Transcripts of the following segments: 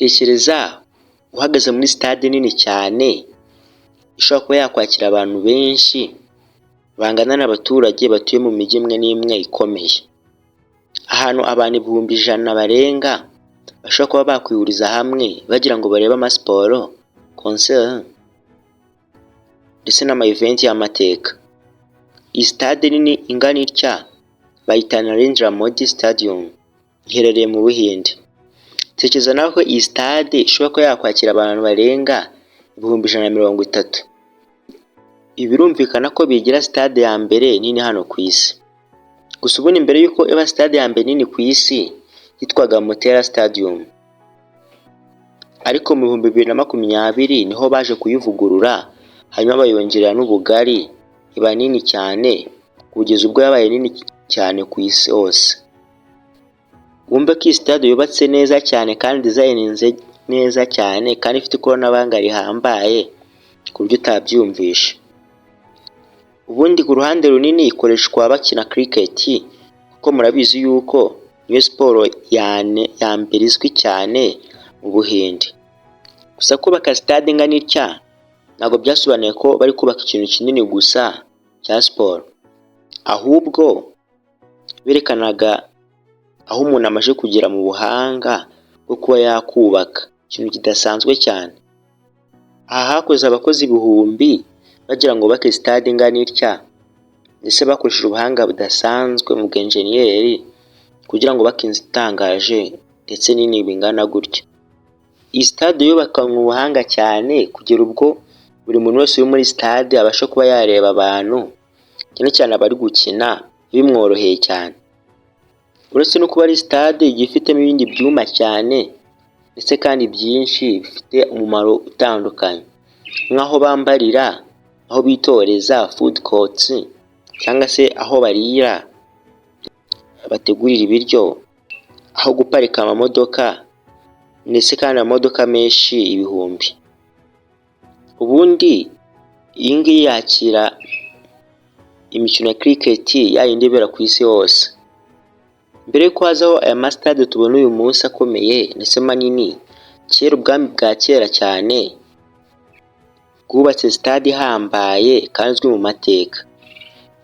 Tekereza uhagaze muri stade nini cyane ishobora kuba yakwakira abantu benshi bangana n'abaturage batuye mu mijyi imwe n'imwe ikomeye, ahantu abantu 100,000 barenga bashobora kuba bakwihuriza hamwe bagira ngo barebe amasiporo, concert ndetse n'ama-event y'amateka. Iyi stade nini ingana itya bayita Narendra Modi Stadium, iherereye mu Buhinde. Tekereza nawe ko iyi stade ishobora kuba yakwakira abantu barenga 130,000. Ibi birumvikana ko bigira stade ya mbere nini hano ku isi. Gusa ubundi mbere yuko iba stade ya mbere nini ku isi yitwaga Motera Stadium, ariko mu 2020 niho baje kuyivugurura hanyuma bayongerera n'ubugari iba nini cyane kugeza ubwo yabaye nini cyane ku isi hose. Wumve ko iyi stade yubatse neza cyane kandi designinze neza cyane kandi ifite ikoranabuhanga rihambaye ku buryo utabyumvisha. Ubundi ku ruhande runini ikoreshwa bakina cricket kuko murabizi yuko niyo siporo ya mbere izwi cyane mu Buhinde. Gusa kubaka stade ingana itya ntabwo byasobanuye ko bari kubaka ikintu kinini gusa cya siporo, ahubwo berekanaga aho umuntu amaze kugera mu buhanga bwo kuba yakubaka ikintu kidasanzwe cyane. Aha hakoze abakozi 1000 bagira ngo bake stade ingana itya, ndetse bakoresheje ubuhanga budasanzwe mu bw'enjeniyeri kugira ngo bake inzu itangaje ndetse nini bingana gutya. Iyi stade yubakanywe ubuhanga cyane kugera ubwo buri muntu wese uri muri stade abasha kuba yareba abantu cyane cyane abari gukina bimworoheye cyane. Uretse no kuba ari stade igifitemo ibindi byuma cyane ndetse kandi byinshi bifite umumaro utandukanye, nk'aho bambarira, aho bitoreza food courts cyangwa se aho barira bategurira ibiryo, aho guparika amamodoka ndetse kandi amamodoka menshi 1000. Ubundi iyi ngiyi yakira imikino ya cricket yayindi ibera ku isi hose. Mbere yuko hazaho aya mastade tubona uyu munsi akomeye ndetse manini, kera ubwami bwa kera cyane bwubatse stade ihambaye kandi izwi mu mateka.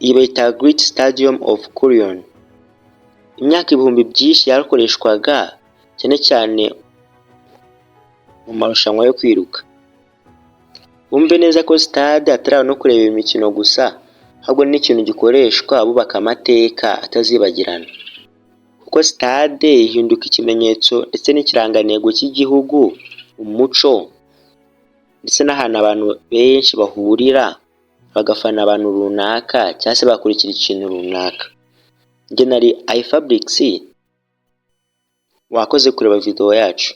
Iyi bayita Great Stadium of Kurion. Imyaka 1000 byinshi yarakoreshwaga cyane cyane mu marushanwa yo kwiruka. Wumve neza ko stade atari no kureba imikino gusa, ahubwo ni ikintu gikoreshwa bubaka amateka atazibagirana, kuko stade ihinduka ikimenyetso ndetse n'ikirangantego cy'igihugu, umuco ndetse n'ahantu abantu benshi bahurira bagafana abantu runaka cyangwa se bakurikira ikintu runaka. Njye nari iFabrics, wakoze kureba video yacu.